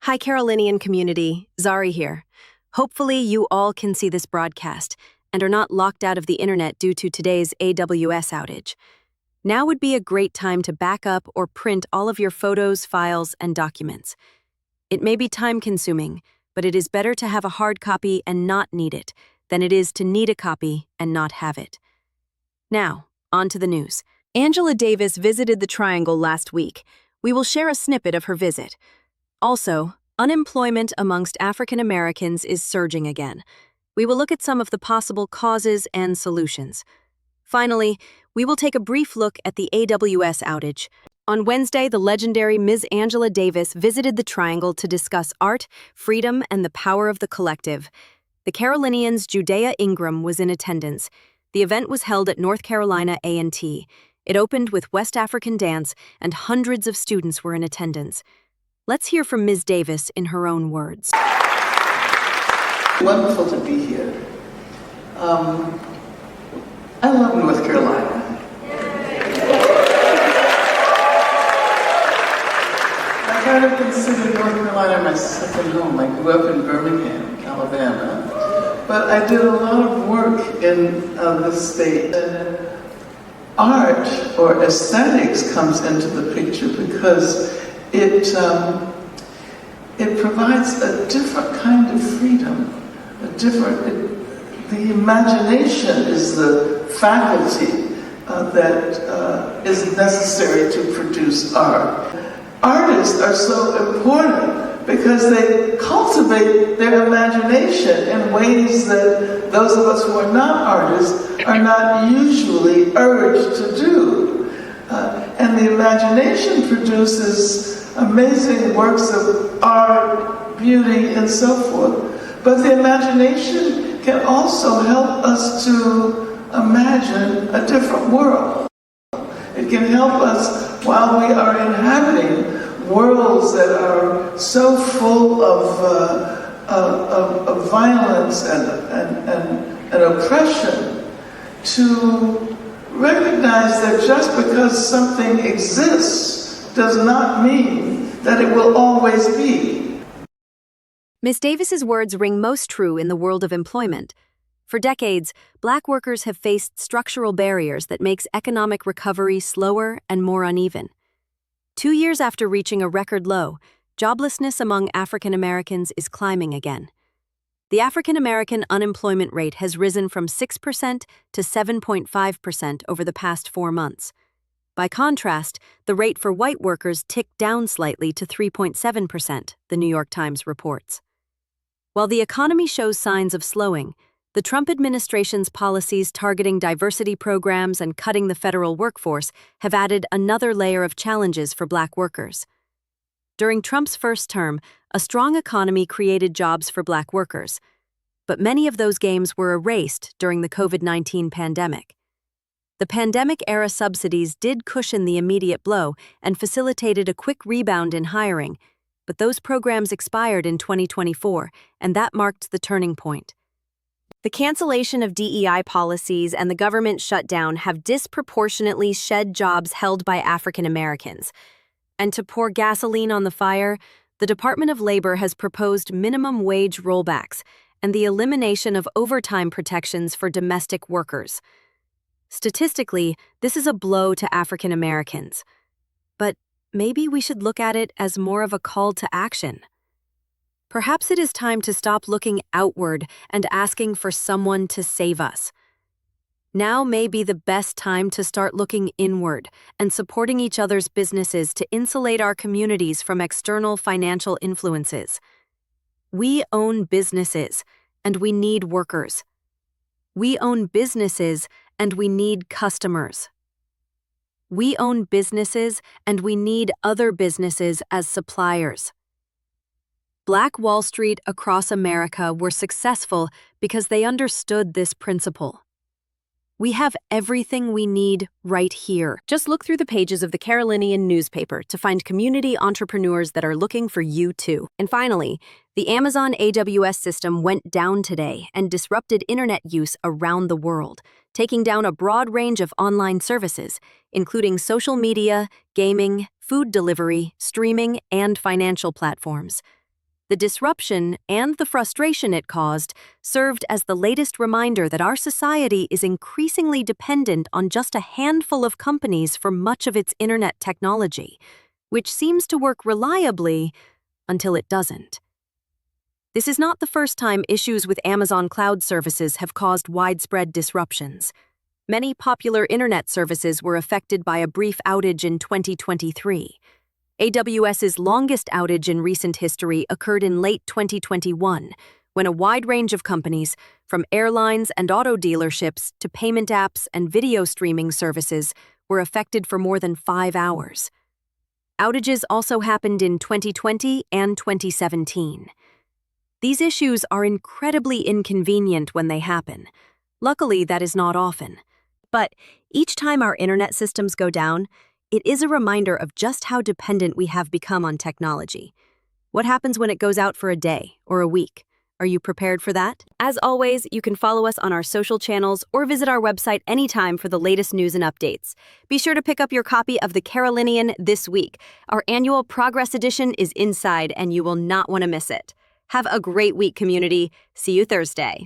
Hi, Carolinian community. Zari here. Hopefully, you all can see this broadcast and are not locked out of the internet due to today's AWS outage. Now would be a great time to back up or print all of your photos, files, and documents. It may be time-consuming, but it is better to have a hard copy and not need it than it is to need a copy and not have it. Now, on to the news. Angela Davis visited the Triangle last week. We will share a snippet of her visit. Also, unemployment amongst African Americans is surging again. We will look at some of the possible causes and solutions. Finally, we will take a brief look at the AWS outage. On Wednesday, the legendary Ms. Angela Davis visited the Triangle to discuss art, freedom, and the power of the collective. The Carolinian's Judea Ingram was in attendance. The event was held at North Carolina A&T. It opened with West African dance, and hundreds of students were in attendance. Let's hear from Ms. Davis in her own words. Wonderful to be here. I love North Carolina. I kind of consider North Carolina my second home. I grew up in Birmingham, Alabama, but I did a lot of work in this state. Art or aesthetics comes into the picture because it provides a different kind of freedom, the imagination is the faculty that is necessary to produce art. Artists are so important because they cultivate their imagination in ways that those of us who are not artists are not usually urged to do. And the imagination produces amazing works of art, beauty, and so forth. But the imagination can also help us to imagine a different world. It can help us while we are inhabiting worlds that are so full of violence and oppression, to recognize that just because something exists does not mean that it will always be. Ms. Davis's words ring most true in the world of employment. For decades, Black workers have faced structural barriers that makes economic recovery slower and more uneven. 2 years after reaching a record low, joblessness among African Americans is climbing again. The African American unemployment rate has risen from 6% to 7.5% over the past 4 months. By contrast, the rate for white workers ticked down slightly to 3.7%, the New York Times reports. While the economy shows signs of slowing, the Trump administration's policies targeting diversity programs and cutting the federal workforce have added another layer of challenges for Black workers. During Trump's first term, a strong economy created jobs for Black workers, but many of those gains were erased during the COVID-19 pandemic. The pandemic-era subsidies did cushion the immediate blow and facilitated a quick rebound in hiring, but those programs expired in 2024, and that marked the turning point. The cancellation of DEI policies and the government shutdown have disproportionately shed jobs held by African Americans. And to pour gasoline on the fire, the Department of Labor has proposed minimum wage rollbacks and the elimination of overtime protections for domestic workers. Statistically, this is a blow to African Americans. But maybe we should look at it as more of a call to action. Perhaps it is time to stop looking outward and asking for someone to save us. Now may be the best time to start looking inward and supporting each other's businesses to insulate our communities from external financial influences. We own businesses, and we need workers. We own businesses, and we need customers. We own businesses, and we need other businesses as suppliers. Black Wall Street across America were successful because they understood this principle. We have everything we need right here. Just look through the pages of the Carolinian newspaper to find community entrepreneurs that are looking for you too. And finally, the Amazon AWS system went down today and disrupted internet use around the world, taking down a broad range of online services, including social media, gaming, food delivery, streaming, and financial platforms. The disruption and the frustration it caused served as the latest reminder that our society is increasingly dependent on just a handful of companies for much of its internet technology, which seems to work reliably until it doesn't. This is not the first time issues with Amazon cloud services have caused widespread disruptions. Many popular internet services were affected by a brief outage in 2023. AWS's longest outage in recent history occurred in late 2021, when a wide range of companies, from airlines and auto dealerships to payment apps and video streaming services, were affected for more than 5 hours. Outages also happened in 2020 and 2017. These issues are incredibly inconvenient when they happen. Luckily, that is not often. But each time our internet systems go down, it is a reminder of just how dependent we have become on technology. What happens when it goes out for a day or a week? Are you prepared for that? As always, you can follow us on our social channels or visit our website anytime for the latest news and updates. Be sure to pick up your copy of the Carolinian this week. Our annual Progress edition is inside, and you will not want to miss it. Have a great week, community. See you Thursday.